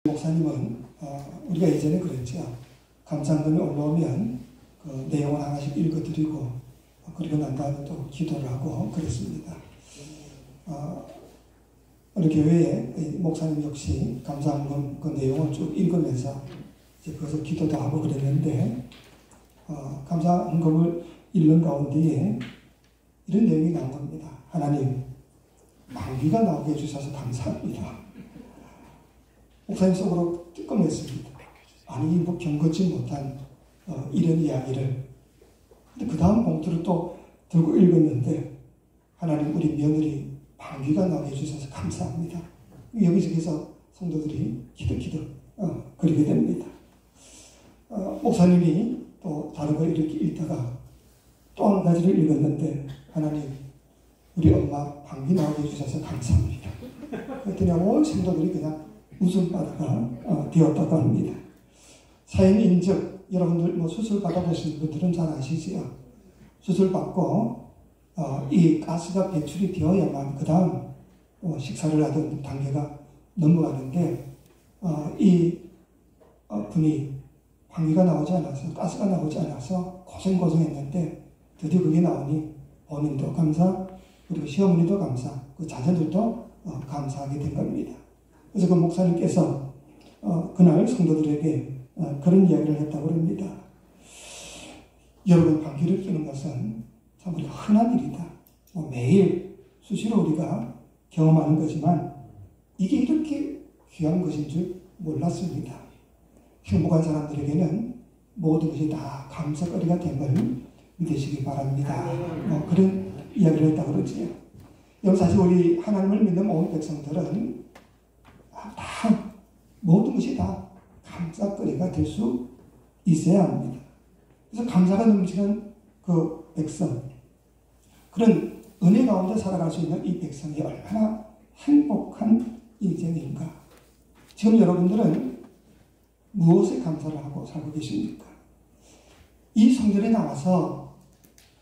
목사님은 우리가 예전에 그랬죠. 감상문이 올라오면 그 내용을 하나씩 읽어드리고 그리고 난 다음에 또 기도를 하고 그랬습니다. 어느 교회에 목사님 역시 감상문 그 내용을 쭉 읽으면서 이제 거기서 기도도 하고 그랬는데 감상문을 읽는 가운데에 이런 내용이 나온 겁니다. 하나님, 만기가 나오게 해주셔서 감사합니다. 목사님 속으로 뜨끔했습니다. 아니, 뭐 경거치 못한 이런 이야기를. 근데 그 다음 봉투를 또 들고 읽었는데, 하나님, 우리 며느리 방귀가 나게 해주셔서 감사합니다. 여기저기서 성도들이 키득키득 그리게 됩니다. 목사님이 또 다른 걸 이렇게 읽다가 또 한 가지를 읽었는데, 하나님, 우리 엄마 방귀 나게 해주셔서 감사합니다. 그랬더니 온 성도들이 그냥 웃음바다가 되었다고 합니다. 사인인즉 여러분들 뭐 수술 받아보신 분들은 잘 아시지요. 수술 받고 이 가스가 배출이 되어야만 그 다음 식사를 하던 단계가 넘어가는데 이 분이 방귀가 나오지 않아서 가스가 나오지 않아서 고생했는데 드디어 그게 나오니 본인도 감사, 그리고 시어머니도 감사, 그 자녀들도 감사하게 된 겁니다. 그래서 그 목사님께서 그날 성도들에게 그런 이야기를 했다고 합니다. 여러분, 방귀를 뀌는 것은 참 우리 흔한 일이다. 매일 수시로 우리가 경험하는 거지만 이게 이렇게 귀한 것인 줄 몰랐습니다. 행복한 사람들에게는 모든 것이 다 감사거리가 된 걸 믿으시기 바랍니다. 그런 이야기를 했다고 그러지요. 여러분, 사실 우리 하나님을 믿는 온 백성들은 다 모든 것이 다 감사거리가 될 수 있어야 합니다. 그래서 감사가 넘치는 그 백성, 그런 은혜 가운데 살아갈 수 있는 이 백성이 얼마나 행복한 인생인가. 지금 여러분들은 무엇에 감사를 하고 살고 계십니까? 이 성전에 나와서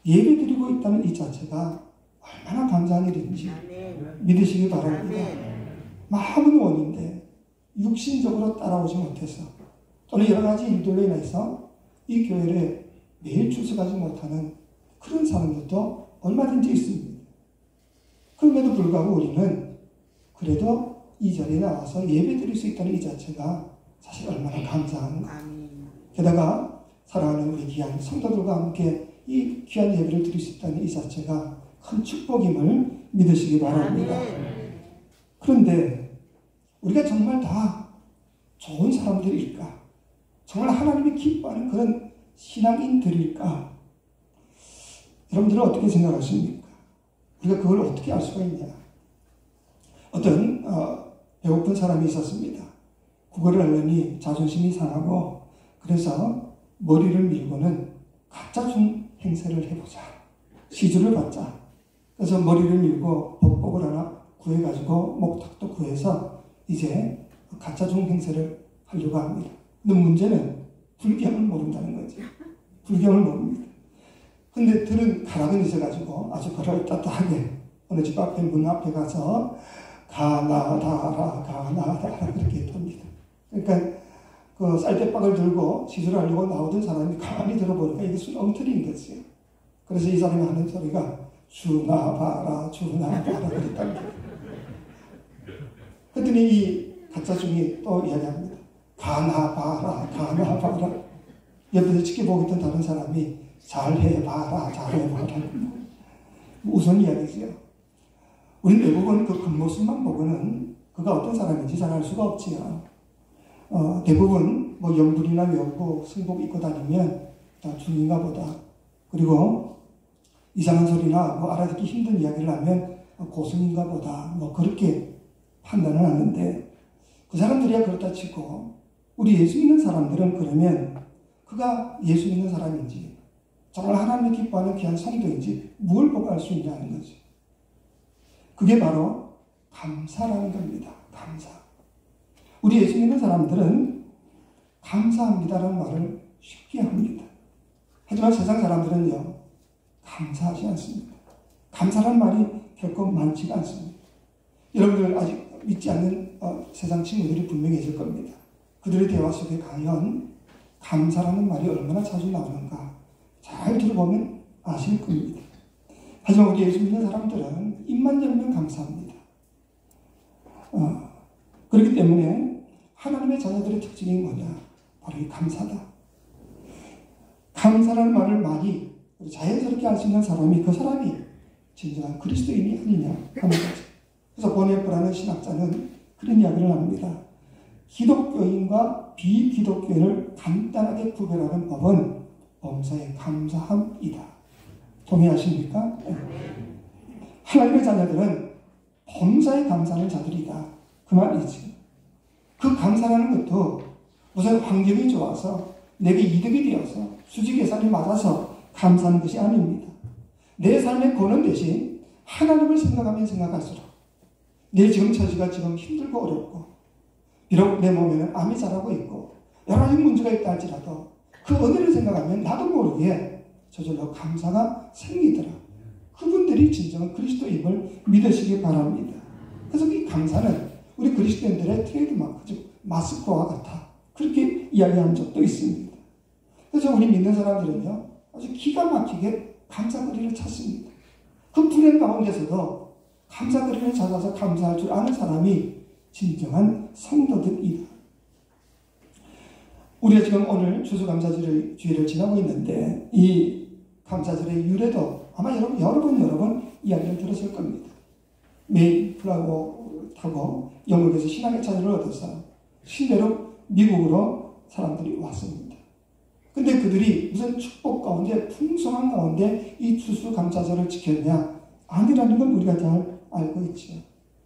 예배 드리고 있다는 이 자체가 얼마나 감사한 일인지 믿으시기 바랍니다. 마음은 원인데 육신적으로 따라오지 못해서 또는 여러 가지 일들로 인해서 이 교회에 매일 출석하지 못하는 그런 사람들도 얼마든지 있습니다. 그럼에도 불구하고 우리는 그래도 이 자리에 나와서 예배 드릴 수 있다는 이 자체가 사실 얼마나 감사한가. 게다가 사랑하는 우리 귀한 성도들과 함께 이 귀한 예배를 드릴 수 있다는 이 자체가 큰 축복임을 믿으시기 바랍니다. 그런데 우리가 정말 다 좋은 사람들일까? 정말 하나님이 기뻐하는 그런 신앙인들일까? 여러분들은 어떻게 생각하십니까? 우리가 그걸 어떻게 알 수가 있냐? 어떤 배고픈 사람이 있었습니다. 국어를 하려니 자존심이 상하고 그래서 머리를 밀고는 가짜 중 행세를 해보자. 시주를 받자. 그래서 머리를 밀고 법복을 하나 구해가지고 목탁도 구해서 이제 가짜 중 행세를 하려고 합니다. 근데 문제는 불경을 모른다는 거죠. 불경을 모릅니다. 근데 들은 가락은 있어가지고 아주 그럴듯하게 어느 집 앞에 문 앞에 가서 가나다라 그렇게 합니다. 그러니까 그 쌀대박을 들고 시술을 하려고 나오던 사람이 가만히 들어보니까 이게 수렁틀인 거지요. 그래서 이 사람이 하는 소리가 주나봐라 그랬답니다. 그랬더니 이 가짜 중이 또 이야기합니다. 가나봐라. 옆에서 지켜보고 있던 다른 사람이 잘해봐라. 무슨 이야기지요? 우리 대부분 그 겉모습만 보고는 그가 어떤 사람인지 잘 알 수가 없지요. 대부분 뭐 영불이나 명부, 승복 입고 다니면 다 중인가 보다. 그리고 이상한 소리나 뭐 알아듣기 힘든 이야기를 하면 고승인가 보다. 뭐 그렇게 판단을 하는데 그 사람들이야 그렇다 치고 우리 예수 믿는 사람들은 그러면 그가 예수 믿는 사람인지 정말 하나님이 기뻐하는 귀한 성도인지 뭘 보고 알 수 있냐는 거지. 그게 바로 감사라는 겁니다. 감사. 우리 예수 믿는 사람들은 감사합니다라는 말을 쉽게 합니다. 하지만 세상 사람들은요, 감사하지 않습니다. 감사라는 말이 결코 많지가 않습니다. 여러분들 아직 믿지 않는 세상 친구들이 분명히 있을 겁니다. 그들의 대화 속에 과연 감사라는 말이 얼마나 자주 나오는가 잘 들어보면 아실 겁니다. 하지만 우리 예수 믿는 사람들은 입만 열면 감사합니다. 그렇기 때문에 하나님의 자녀들의 특징이 뭐냐? 바로 이 감사다. 감사라는 말을 많이 자연스럽게 할 수 있는 사람이 그 사람이 진정한 그리스도인이 아니냐 하는 거죠. 그래서 보네프라는 신학자는 그런 이야기를 합니다. 기독교인과 비기독교인을 간단하게 구별하는 법은 범사에 감사함이다. 동의하십니까? 하나님의 자녀들은 범사에 감사하는 자들이다. 그 말이지. 그 감사라는 것도 무슨 환경이 좋아서 내게 이득이 되어서 수지 계산이 맞아서 감사하는 것이 아닙니다. 내 삶의 고난 대신 하나님을 생각하면 생각할수록 내 지금 처지가 지금 힘들고 어렵고 비록 내 몸에는 암이 자라고 있고 여러 가지 문제가 있다 할지라도 그 은혜를 생각하면 나도 모르게 저절로 감사가 생기더라. 그분들이 진정한 그리스도임을 믿으시기 바랍니다. 그래서 이 감사는 우리 그리스도인들의 트레이드마크, 즉 마스크와 같아. 그렇게 이야기한 적도 있습니다. 그래서 우리 믿는 사람들은요, 아주 기가 막히게 감사거리를 찾습니다. 그 불행 가운데서도 감사거리를 찾아서 감사할 줄 아는 사람이 진정한 성도들이다. 우리가 지금 오늘 추수감사주의를 지나고 있는데 이 감사절의 유래도 아마 여러 번 이야기를 들었을 겁니다. 메이플라워 타고 영국에서 신학의 자유를 얻어서 실내로 미국으로 사람들이 왔습니다. 근데 그들이 무슨 축복 가운데 풍성한 가운데 이 추수감사절을 지켰냐? 아니라는 건 우리가 잘 알고 있죠.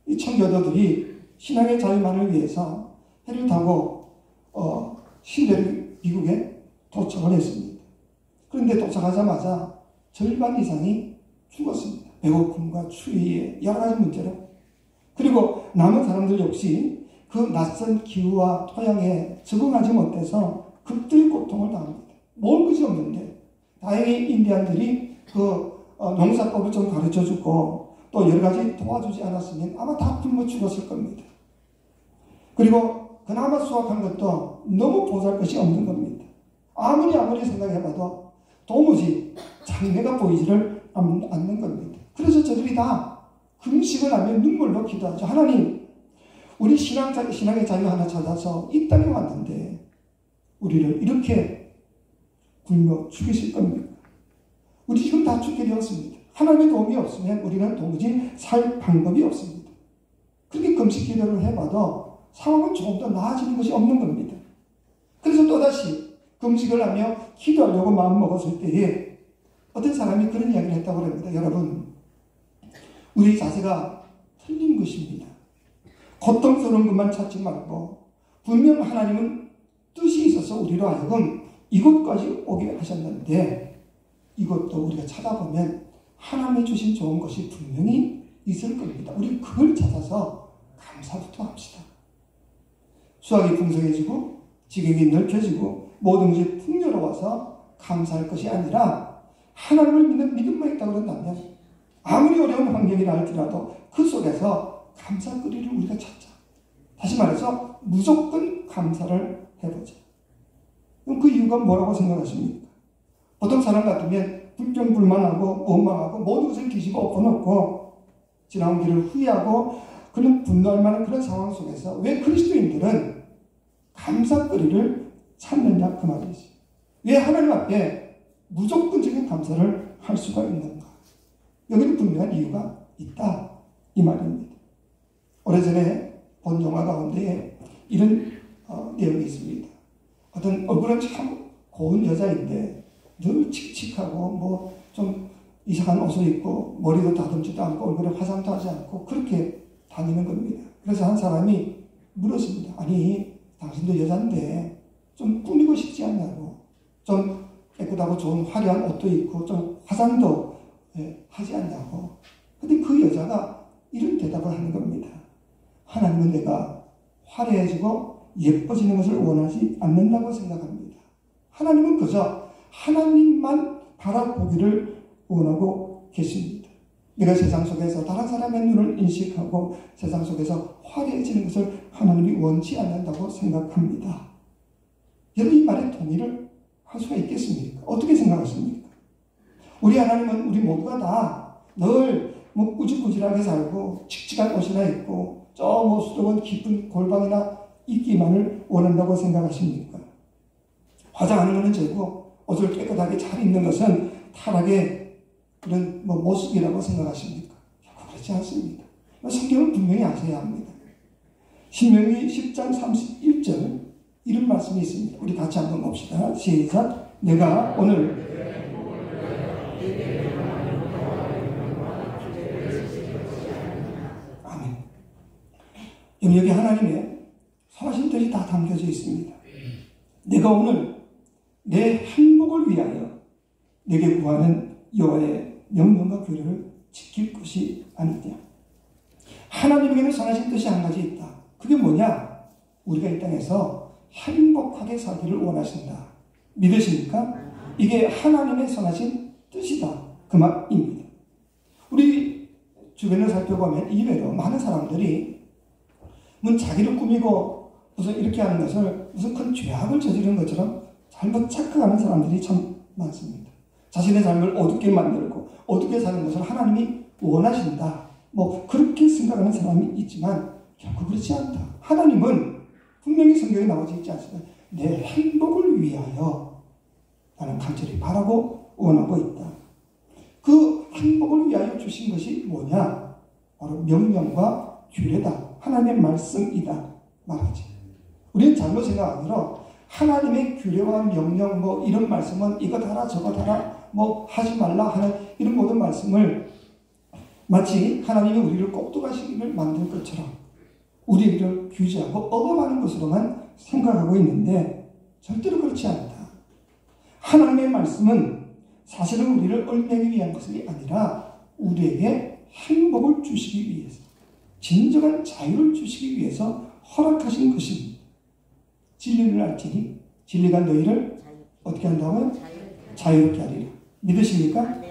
이 청교도들이 신학의 자유만을 위해서 해를 타고 신대로 미국에 도착을 했습니다. 그런데 도착하자마자 절반 이상이 죽었습니다. 배고픔과 추위에 여러 가지 문제로. 그리고 남은 사람들 역시 그 낯선 기후와 토양에 적응하지 못해서 극도의 고통을 당합니다. 먹을 것이 없는데 다행히 인디안들이 그 농사법을 좀 가르쳐주고 또 여러 가지 도와주지 않았으면 아마 다 굶어 죽었을 겁니다. 그리고 그나마 수확한 것도 너무 보잘 것이 없는 겁니다. 아무리 생각해봐도 도무지 장래가 보이지를 않는 겁니다. 그래서 저들이 다 금식을 하며 눈물로 기도하죠. 하나님, 우리 신앙의 자유 하나 찾아서 이 땅에 왔는데 우리를 이렇게 굶어 죽이실 겁니까? 우리 지금 다 죽게 되었습니다. 하나님의 도움이 없으면 우리는 도무지 살 방법이 없습니다. 그렇게 금식 기도를 해봐도 상황은 조금 더 나아지는 것이 없는 겁니다. 그래서 또다시 금식을 하며 기도하려고 마음먹었을 때에 어떤 사람이 그런 이야기를 했다고 합니다. 여러분, 우리 자세가 틀린 것입니다. 고통스러운 것만 찾지 말고 분명 하나님은 뜻이 있어서 우리로 하여금 이곳까지 오게 하셨는데 이것도 우리가 찾아보면 하나님이 주신 좋은 것이 분명히 있을 겁니다. 우리 그걸 찾아서 감사부터 합시다. 수확이 풍성해지고 지경이 넓혀지고 모든 것이 풍요로워서 감사할 것이 아니라 하나님을 믿는 믿음만 있다고 그런다면 아무리 어려운 환경이라 할지라도 그 속에서 감사거리를 우리가 찾자. 다시 말해서 무조건 감사를 해보자. 그럼 그 이유가 뭐라고 생각하십니까? 보통 사람 같으면 불평불만하고 원망하고 모든 것을 뒤집어 엎어놓고 지나온 길을 후회하고 그런 분노할 만한 그런 상황 속에서 왜 그리스도인들은 감사거리를 찾느냐 그 말이지. 왜 하나님 앞에 무조건적인 감사를 할 수가 있는가? 여기는 분명한 이유가 있다 이 말입니다. 오래전에 본 영화 가운데 이런 내용이 있습니다. 어떤 얼굴은 참 고운 여자인데 늘 칙칙하고 뭐 좀 이상한 옷을 입고 머리도 다듬지도 않고 얼굴에 화장도 하지 않고 그렇게 다니는 겁니다. 그래서 한 사람이 물었습니다. 아니 당신도 여잔데 좀 꾸미고 싶지 않냐고. 좀 깨끗하고 좋은 화려한 옷도 입고 좀 화장도 하지 않냐고. 근데 그 여자가 이런 대답을 하는 겁니다. 하나님은 내가 화려해지고 예뻐지는 것을 원하지 않는다고 생각합니다. 하나님은 그저 하나님만 바라보기를 원하고 계십니다. 내가 세상 속에서 다른 사람의 눈을 인식하고 세상 속에서 화려해지는 것을 하나님이 원치 않는다고 생각합니다. 여러분 이 말에 동의를 할 수가 있겠습니까? 어떻게 생각하십니까? 우리 하나님은 우리 모두가 다 늘 꾸질꾸질하게 살고 칙칙한 옷이나 입고 저 수도원 깊은 골방이나 있기만을 원한다고 생각하십니까? 화장하는 것은 죄고 옷을 깨끗하게 잘 입는 것은 타락의 그런 모습이라고 생각하십니까? 결코 그렇지 않습니다. 성경을 분명히 아셔야 합니다. 신명기 10장 31절 이런 말씀이 있습니다. 우리 같이 한번 봅시다. 시작. 내가 오늘 아멘. 여기 하나님의 선하신 뜻이 다 담겨져 있습니다. 내가 오늘 내 행복을 위하여 내게 구하는 여호와의 명령과 규례를 지킬 것이 아니냐. 하나님에게는 선하신 뜻이 한 가지 있다. 그게 뭐냐? 우리가 이 땅에서 행복하게 살기를 원하신다. 믿으십니까? 이게 하나님의 선하신 뜻이다. 그 말입니다. 우리 주변을 살펴보면 이외로 많은 사람들이 자기를 꾸미고 무슨 이렇게 하는 것을 무슨 큰 죄악을 저지르는 것처럼 잘못 착각하는 사람들이 참 많습니다. 자신의 삶을 어둡게 만들고 어둡게 사는 것을 하나님이 원하신다. 그렇게 생각하는 사람이 있지만 결코 그렇지 않다. 하나님은 분명히 성경에 나오지 있지 않습니까? 내 행복을 위하여 나는 간절히 바라고 원하고 있다. 그 행복을 위하여 주신 것이 뭐냐? 바로 명령과 규례다. 하나님의 말씀이다. 말하지. 우리는 잘못 생각하므로 하나님의 규례와 명령 이런 말씀은 이것 하라 저것 하라 하지 말라 하는 이런 모든 말씀을 마치 하나님이 우리를 꼭두가시기를 만들 것처럼 우리를 규제하고 억압하는 것으로만 생각하고 있는데 절대로 그렇지 않다. 하나님의 말씀은 사실은 우리를 얽매기 위한 것이 아니라 우리에게 행복을 주시기 위해서 진정한 자유를 주시기 위해서 허락하신 것입니다. 진리를 알지니 진리가 너희를 어떻게 한다고요? 자유롭게 하리라. 믿으십니까?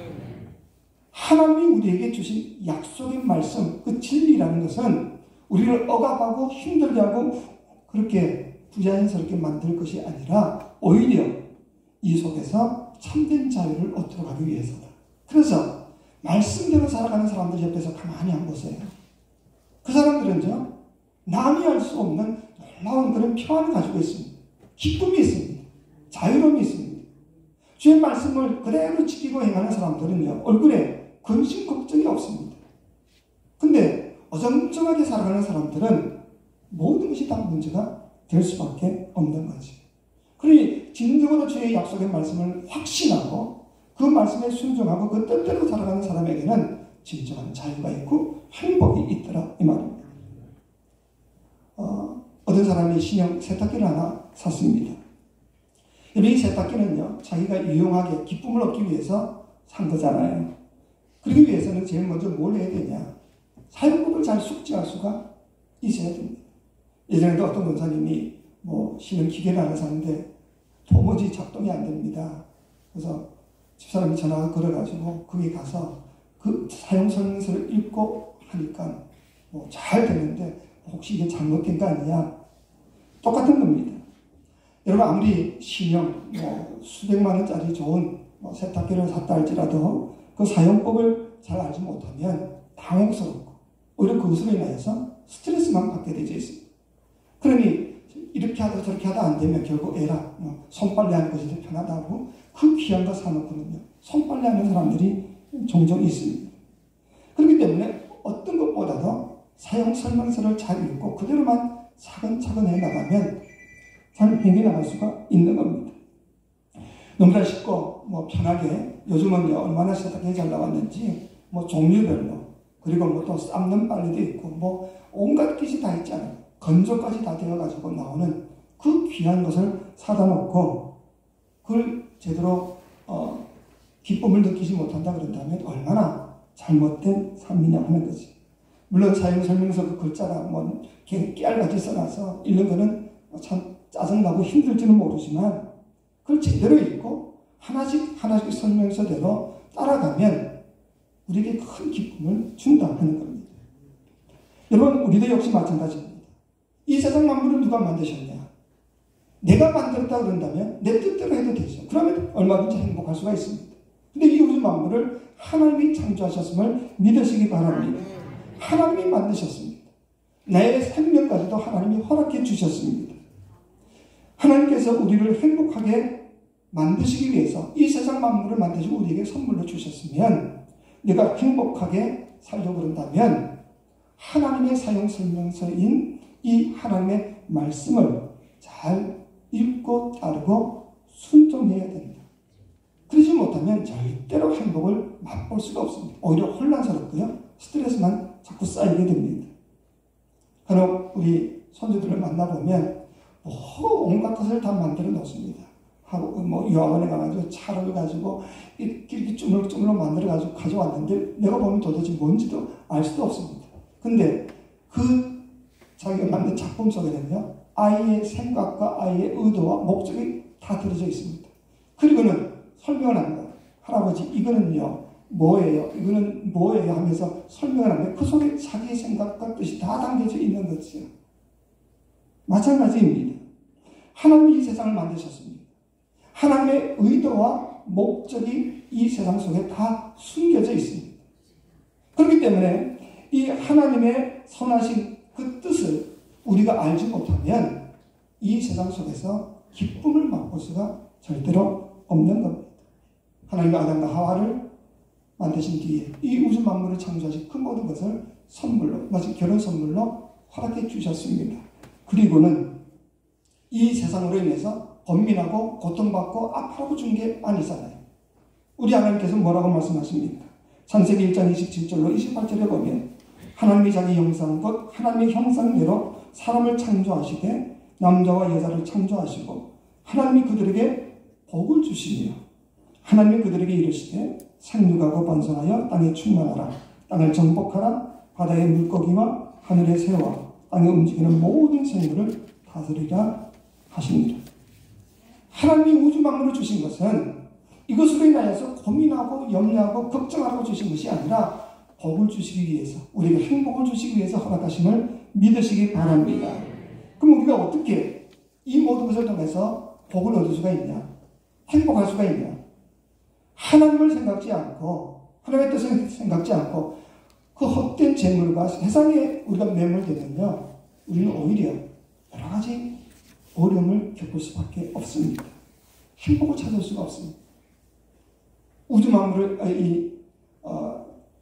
하나님이 우리에게 주신 약속의 말씀, 그 진리라는 것은 우리를 억압하고 힘들게 하고 그렇게 부자연스럽게 만들 것이 아니라 오히려 이 속에서 참된 자유를 얻도록 하기 위해서다. 그래서 말씀대로 살아가는 사람들 옆에서 가만히 안 보세요. 그 사람들은요, 남이 알 수 없는 놀라운 그런 평안을 가지고 있습니다. 기쁨이 있습니다. 자유로움이 있습니다. 주의 말씀을 그대로 지키고 행하는 사람들은요, 얼굴에 근심 걱정이 없습니다. 근데 어정쩡하게 살아가는 사람들은 모든 것이 다 문제가 될 수밖에 없는 거지. 그러니 진정으로 주의 약속의 말씀을 확신하고 그 말씀에 순종하고 그 뜻대로 살아가는 사람에게는 진정한 자유가 있고 행복이 있더라 이 말입니다. 어떤 사람이 신형 세탁기를 하나 샀습니다. 이 세탁기는요, 자기가 유용하게 기쁨을 얻기 위해서 산 거잖아요. 그러기 위해서는 제일 먼저 뭘 해야 되냐? 사용법을 잘 숙지할 수가 있어야 됩니다. 예전에도 어떤 권사님이 신형 기계를 하나 샀는데 도무지 작동이 안 됩니다. 그래서 집사람이 전화가 걸어가지고 거기 가서 그 사용 설명서를 읽고 하니까 잘 되는데 혹시 이게 잘못된 거 아니냐? 똑같은 겁니다. 여러분 아무리 신형 수백만 원짜리 좋은 세탁기를 샀다 할지라도 그 사용법을 잘 알지 못하면 당혹스럽고 오히려 그것으로 인하여서 스트레스만 받게 되어 있습니다. 그러니 이렇게 하다 저렇게 하다 안 되면 결국 에라 손빨래 하는 것이 더 편하다고 그 귀한 거 사놓고는요 손빨래 하는 사람들이 종종 있습니다. 그렇기 때문에 어떤 것보다도 사용 설명서를 잘 읽고 그대로만 차근차근 해나가면 잘 해결나갈 수가 있는 겁니다. 너무나 쉽고 편하게 요즘은 얼마나 세탁기 잘 나왔는지 종류별로 그리고 또 삶는 빨래도 있고 온갖 기시 다 있잖아요. 건조까지 다 되어가지고 나오는 그 귀한 것을 사다 놓고 그걸 제대로 기쁨을 느끼지 못한다 그런다면 얼마나 잘못된 삶이냐 하는 거지. 물론 사용 설명서 그 글자가 깨알같이 써놔서 읽는 거는 참 짜증나고 힘들지는 모르지만 그걸 제대로 읽고 하나씩 설명서대로 따라가면 우리에게 큰 기쁨을 준다 하는 겁니다. 여러분, 우리도 역시 마찬가지입니다. 이 세상 만물을 누가 만드셨냐? 내가 만들었다 그런다면 내 뜻대로 해도 되죠. 그러면 얼마든지 행복할 수가 있습니다. 근데 이 우주 만물을 하나님이 창조하셨음을 믿으시기 바랍니다. 하나님이 만드셨습니다. 내 생명까지도 하나님이 허락해 주셨습니다. 하나님께서 우리를 행복하게 만드시기 위해서 이 세상 만물을 만드시고 우리에게 선물로 주셨으면 내가 행복하게 살려고 그런다면 하나님의 사용 설명서인 이 하나님의 말씀을 잘 읽고 따르고 순종해야 된다. 그러지 못하면 절대로 행복을 맛볼 수가 없습니다. 오히려 혼란스럽고요. 스트레스만 자꾸 쌓이게 됩니다. 간혹 우리 손주들을 만나보면 온갖 것을 다 만들어 놓습니다. 하고 유학원에 가가지고 차를 가지고 이렇게 주물주물 만들어 가지고 가져왔는데 내가 보면 도대체 뭔지도 알 수도 없습니다. 근데 그 자기가 만든 작품 속에는요, 아이의 생각과 아이의 의도와 목적이 다 들어져 있습니다. 그리고는 설명을 합니다. 할아버지, 이거는요, 뭐예요? 이거는 뭐예요? 하면서 설명을 하면 그 속에 자기의 생각과 뜻이 다 담겨져 있는 거지요. 마찬가지입니다. 하나님이 이 세상을 만드셨습니다. 하나님의 의도와 목적이 이 세상 속에 다 숨겨져 있습니다. 그렇기 때문에 이 하나님의 선하신 그 뜻을 우리가 알지 못하면 이 세상 속에서 기쁨을 맛볼 수가 절대로 없는 겁니다. 하나님이 아담과 하와를 만드신 뒤에 이 우주 만물을 창조하신 그 모든 것을 선물로, 마치 결혼 선물로 허락해 주셨습니다. 그리고는 이 세상으로 인해서 번민하고 고통받고 아파하고 준 게 아니잖아요. 우리 하나님께서 뭐라고 말씀하십니까? 창세기 1장 27절로 28절에 보면 하나님이 자기 형상 곧 하나님의 형상대로 사람을 창조하시되 남자와 여자를 창조하시고 하나님이 그들에게 복을 주시며 하나님이 그들에게 이르시되 생육하고 번성하여 땅에 충만하라. 땅을 정복하라. 바다의 물고기와 하늘의 새와 땅에 움직이는 모든 생물을 다스리라 하십니다. 하나님이 우주 만물을 주신 것은 이것으로 인하여서 고민하고 염려하고 걱정하고 주신 것이 아니라 복을 주시기 위해서, 우리에게 행복을 주시기 위해서 허락하심을 믿으시기 바랍니다. 그럼 우리가 어떻게 이 모든 것을 통해서 복을 얻을 수가 있냐? 행복할 수가 있냐? 하나님을 생각지 않고, 하나님의 뜻을 생각지 않고 그 헛된 재물과 세상에 우리가 매몰되면요, 우리는 오히려 여러 가지 어려움을 겪을 수밖에 없습니다. 행복을 찾을 수가 없습니다. 우주 만물을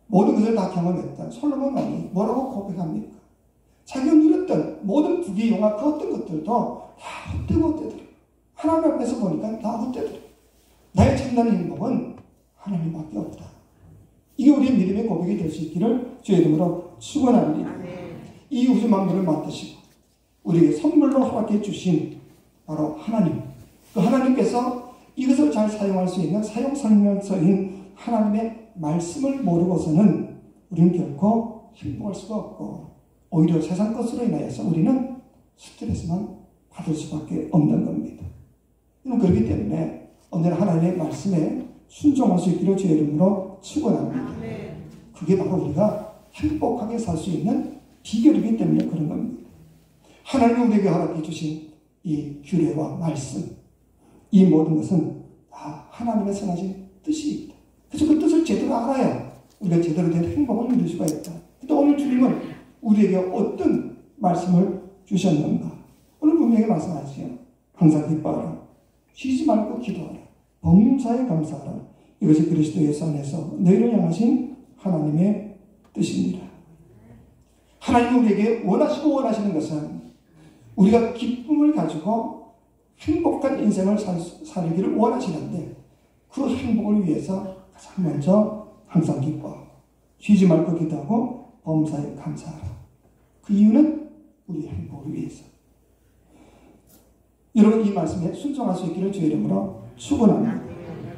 모든 것을 다 경험했던 솔로몬 왕이 뭐라고 고백합니까? 자기가 누렸던 모든 부귀영화 그 어떤 것들도 다 헛되고 헛되더라. 하나님 앞에서 보니까 다 헛되더라. 나의 참된 행복은 하나님밖에 없다. 이게 우리의 믿음의 고백이 될 수 있기를 주의 이름으로 축원합니다. 이 우주 만물을 만드시고 우리에게 선물로 허락해 주신 바로 하나님, 그 하나님께서 이것을 잘 사용할 수 있는 사용 설명서인 하나님의 말씀을 모르고서는 우리는 결코 행복할 수가 없고 오히려 세상 것으로 인하여서 우리는 스트레스만 받을 수밖에 없는 겁니다. 그렇기 때문에 오늘 하나님의 말씀에 순종할 수 있기를 주의 이름으로 축원합니다. 그게 바로 우리가 행복하게 살 수 있는 비결이기 때문에 그런 겁니다. 하나님이 우리에게 허락해 주신 이 규례와 말씀, 이 모든 것은 다 하나님의 선하신 뜻이다. 그래서 그 뜻을 제대로 알아야 우리가 제대로 된 행복을 누릴 수가 있다. 또 오늘 주님은 우리에게 어떤 말씀을 주셨는가? 오늘 분명히 말씀하시죠. 항상 기뻐하라. 쉬지 말고 기도하라. 범사에 감사하라. 이것이 그리스도 예수 안에서 너희를 향하신 하나님의 뜻입니다. 하나님이 우리에게 원하시고 원하시는 것은 우리가 기쁨을 가지고 행복한 인생을 살기를 원하시는데 그 행복을 위해서 가장 먼저 항상 기뻐하고 쉬지 말고 기도하고 범사에 감사하라. 그 이유는 우리의 행복을 위해서. 여러분 이 말씀에 순종할 수 있기를 주의 이름으로 축원합니다.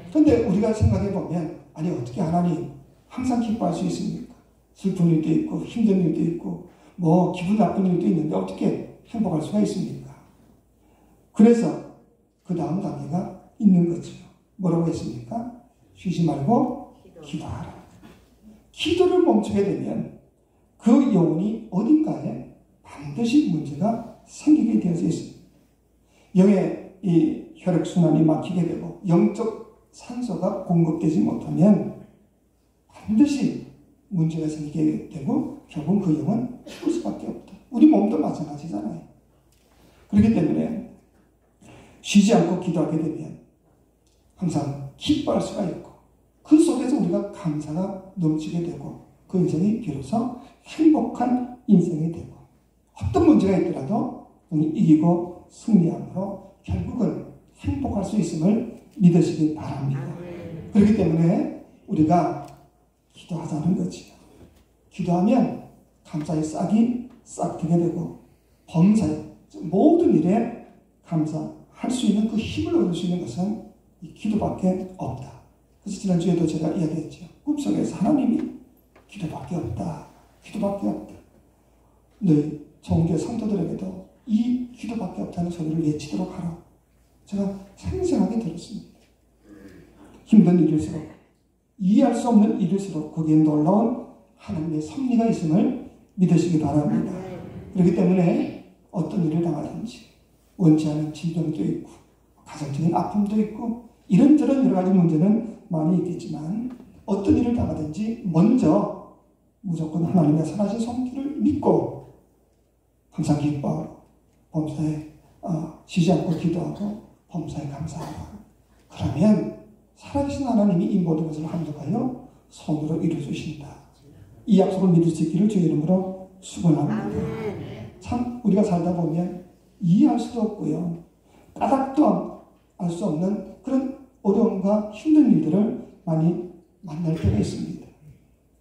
그런데 우리가 생각해 보면 아니 어떻게 하나님 항상 기뻐할 수 있습니까? 슬픈 일도 있고 힘든 일도 있고 뭐 기분 나쁜 일도 있는데 어떻게 행복할 수가 있습니까? 그래서 그 다음 단계가 있는 거죠. 뭐라고 했습니까? 쉬지 말고 기도하라. 기도를 멈추게 되면 그 영혼이 어딘가에 반드시 문제가 생기게 되어져 있습니다. 영의 이 혈액순환이 막히게 되고 영적 산소가 공급되지 못하면 반드시 문제가 생기게 되고 결국 그 영은 죽을 수밖에 없다. 우리 몸도 마찬가지잖아요. 그렇기 때문에 쉬지 않고 기도하게 되면 항상 기뻐할 수가 있고 그 속에서 우리가 감사가 넘치게 되고 그 인생이 비로소 행복한 인생이 되고 어떤 문제가 있더라도 이기고 승리함으로 결국은 행복할 수 있음을 믿으시기 바랍니다. 그렇기 때문에 우리가 기도하자는 거지. 기도하면 감사의 싹이 싹트게 되고 범사에 모든 일에 감사할 수 있는 그 힘을 얻을 수 있는 것은 이 기도밖에 없다. 그래서 지난주에도 제가 이야기했죠. 꿈속에서 하나님이 기도밖에 없다. 기도밖에 없다. 너희 종교 성도들에게도 이 기도밖에 없다는 소리를 외치도록 하라. 제가 생생하게 들었습니다. 힘든 일일수록 이해할 수 없는 일일수록 거기에 놀라운 하나님의 섭리가 있음을 믿으시기 바랍니다. 그렇기 때문에 어떤 일을 당하든지 원치 않은 질병도 있고 가정적인 아픔도 있고 이런저런 여러 가지 문제는 많이 있겠지만 어떤 일을 당하든지 먼저 무조건 하나님의 선하신 손길을 믿고 항상 기뻐하고 범사에 쉬지 않고 기도하고 범사에 감사하라. 그러면 살아계신 하나님이 이 모든 것을 합력하여 손으로 이루어주신다. 이 약속을 믿을 수 있기를 주의 이름으로 축원합니다. 참 우리가 살다 보면 이해할 수도 없고요. 까닭도 알 수 없는 그런 어려움과 힘든 일들을 많이 만날 때가 있습니다.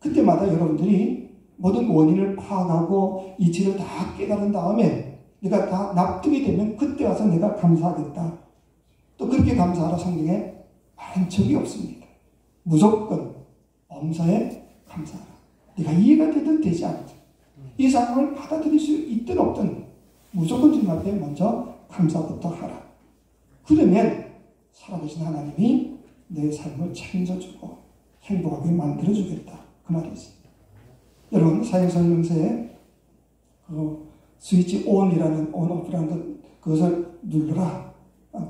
그때마다 여러분들이 모든 원인을 파악하고 이치를 다 깨달은 다음에 내가 다 납득이 되면 그때 와서 내가 감사하겠다. 또 그렇게 감사하라 성경에 말한 적이 없습니다. 무조건 범사에 감사하라. 네가 이해가 되든 되지 않든 이 상황을 받아들일 수 있든 없든 무조건 주님 앞에 먼저 감사부터 하라. 그러면 살아계신 하나님이 내 삶을 책임져주고 행복하게 만들어주겠다. 그 말이지. 여러분 사형설명서에 스위치 ON이라는 ON-OFF라는 그것을 눌러라.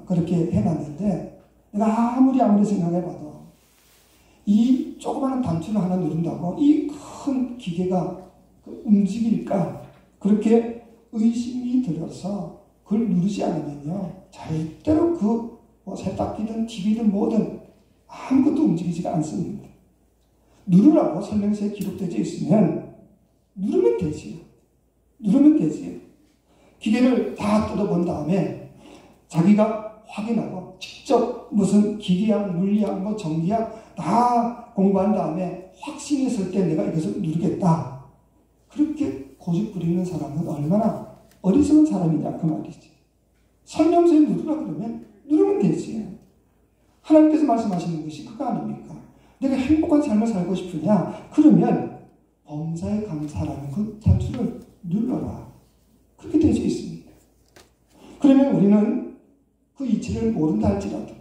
그렇게 해놨는데 내가 아무리 생각해봐도 이 조그마한 단추를 하나 누른다고 이 큰 기계가 움직일까? 그렇게 의심이 들어서 그걸 누르지 않으면요 절대로 그 세탁기든 TV든 뭐든 아무것도 움직이지가 않습니다. 누르라고 설명서에 기록되어 있으면 누르면 되지요. 누르면 되지요. 기계를 다 뜯어본 다음에 자기가 확인하고 직접 무슨 기계학, 물리학, 전기학 다 공부한 다음에 확신했을 때 내가 이것을 누르겠다. 그렇게 고집 부리는 사람은 얼마나 어리석은 사람이냐 그 말이지. 설명서에 누르라 그러면 누르면 되지. 하나님께서 말씀하시는 것이 그거 아닙니까? 내가 행복한 삶을 살고 싶으냐? 그러면 범사에 감사라는 그 단추를 눌러라. 그렇게 되어 있습니다. 그러면 우리는 그 이치를 모른다 할지라도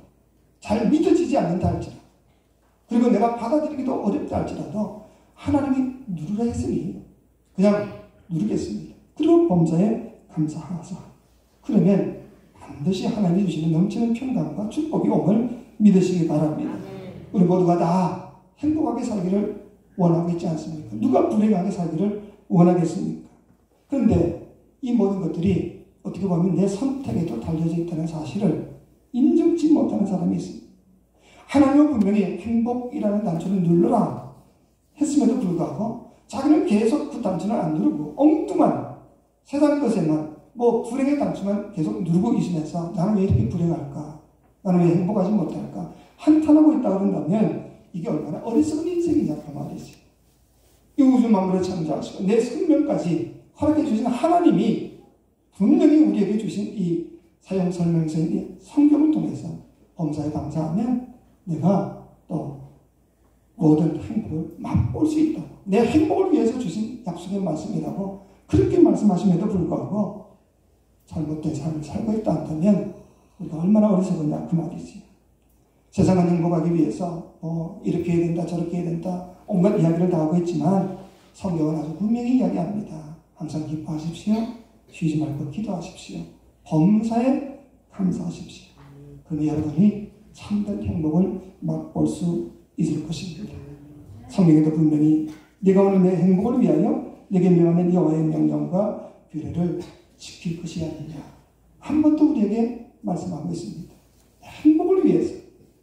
잘 믿어지지 않는다 할지라도 그리고 내가 받아들이기도 어렵다 할지라도 하나님이 누르라 했으니 그냥 누르겠습니다. 그리고 범사에 감사하사. 그러면 반드시 하나님이 주시는 넘치는 평강과 축복이 옴을 믿으시기 바랍니다. 우리 모두가 다 행복하게 살기를 원하고 있지 않습니까? 누가 불행하게 살기를 원하겠습니까? 그런데 이 모든 것들이 어떻게 보면 내 선택에도 달려져 있다는 사실을 인정치 못하는 사람이 있습니다. 하나님은 분명히 행복이라는 단추를 눌러라 했음에도 불구하고 자기는 계속 그 단추를 안 누르고 엉뚱한 세상 것에만 불행의 단추만 계속 누르고 있으면서 나는 왜 이렇게 불행할까? 나는 왜 행복하지 못할까? 한탄하고 있다고 그런다면 이게 얼마나 어리석은 인생이냐 그 말이지. 이 우주 만물을 창조하시고 내 생명까지 허락해 주신 하나님이 분명히 우리에게 주신 이 사용 설명서인 성경을 통해서 범사에 감사하면 내가 또 모든 행복을 맛볼 수 있다. 내 행복을 위해서 주신 약속의 말씀이라고 그렇게 말씀하심에도 불구하고 잘못된 삶을 살고 있다 한다면 우리가 얼마나 어리석으냐 그 말이지. 세상은 행복하기 위해서 이렇게 해야 된다 저렇게 해야 된다 온갖 이야기를 다 하고 있지만 성경은 아주 분명히 이야기합니다. 항상 기뻐하십시오. 쉬지 말고 기도하십시오. 범사에 감사하십시오. 그러면 여러분이 참된 행복을 맛볼 수 있을 것입니다. 성경에도 분명히 네가 오늘 내 행복을 위하여 내게 명하는 여호와의 명령과 규례를 지킬 것이 아니냐. 한 번 더 우리에게 말씀하고 있습니다. 행복을 위해서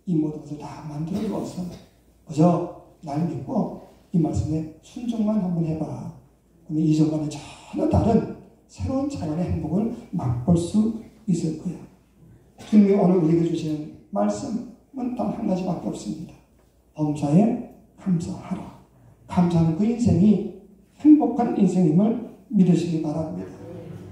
이 모든 것을 다 만들어 주어서 그저 날 믿고 이 말씀에 순종만 한번 해봐. 그러면 이전과는 전혀 다른 새로운 차원의 행복을 맛볼 수 있을 거야. 주님이 오늘 우리에게 주시는 말씀은 단 한 가지밖에 없습니다. 범사에 감사하라. 감사하는 그 인생이 행복한 인생임을 믿으시기 바랍니다.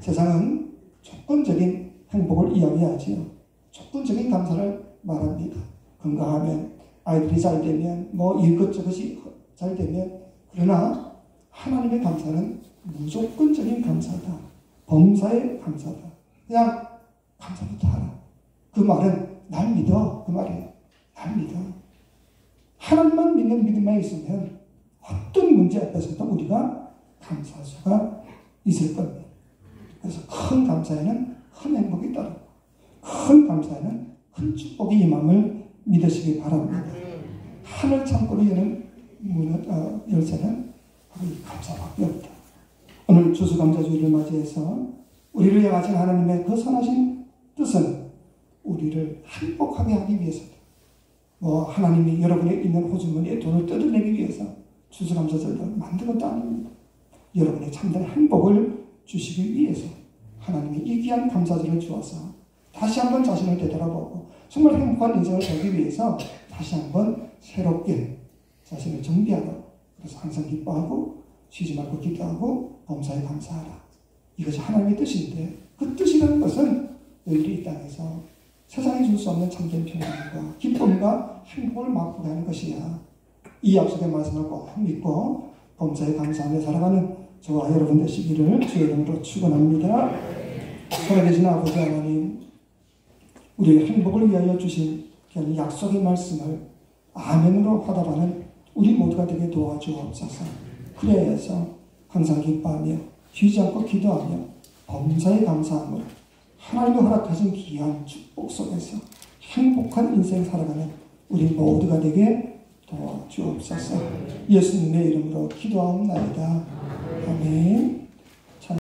세상은 조건적인 행복을 이야기하지요. 조건적인 감사를 말합니다. 건강하면, 아이들이 잘 되면, 이것저것이 잘 되면. 그러나 하나님의 감사는 무조건적인 감사다. 범사의 감사다. 그냥 감사부터 하라. 그 말은 날 믿어. 그 말이에요. 날 믿어. 하나님만 믿는 믿음만 있으면 어떤 문제 앞에서도 우리가 감사할 수가 있을 겁니다. 그래서 큰 감사에는 큰 행복이 따르고 큰 감사에는 큰 축복이 임함을 믿으시기 바랍니다. 하늘 창고로 여는 열쇠는 바로 이 감사밖에 없다. 오늘 추수감사주의를 맞이해서 우리를 향하신 하나님의 그 선하신 뜻은 우리를 행복하게 하기 위해서다. 하나님이 여러분의 있는 호주머니에 돈을 뜯어내기 위해서 추수감사절을 만든 것도 아닙니다. 여러분의 참된 행복을 주시기 위해서 하나님이 이 귀한 감사절을 주어서 다시 한번 자신을 되돌아보고 정말 행복한 인생을 살기 위해서 다시 한번 새롭게 자신을 정비하고 그래서 항상 기뻐하고 쉬지 말고 기도하고 범사에 감사하라. 이것이 하나님의 뜻인데 그 뜻이라는 것은 너희들이 이 땅에서 세상에 줄 수 없는 참된 평안과 기쁨과 행복을 맛보게 하는 것이야. 이 약속의 말씀을 꼭 믿고 범사에 감사하며 살아가는 저와 여러분 되시기를 주의 이름으로 축원합니다. 살아계신 아버지 하나님, 우리의 행복을 위하여 주신 약속의 말씀을 아멘으로 화답하는 우리 모두가 되게 도와주옵소서. 그래서 항상 기뻐하며 쉬지 않고 기도하며 범사에 감사함으로 하나님이 허락하신 귀한 축복 속에서 행복한 인생 살아가는 우리 모두가 되게 도와주옵소서. 예수님의 이름으로 기도하옵나이다. 아멘.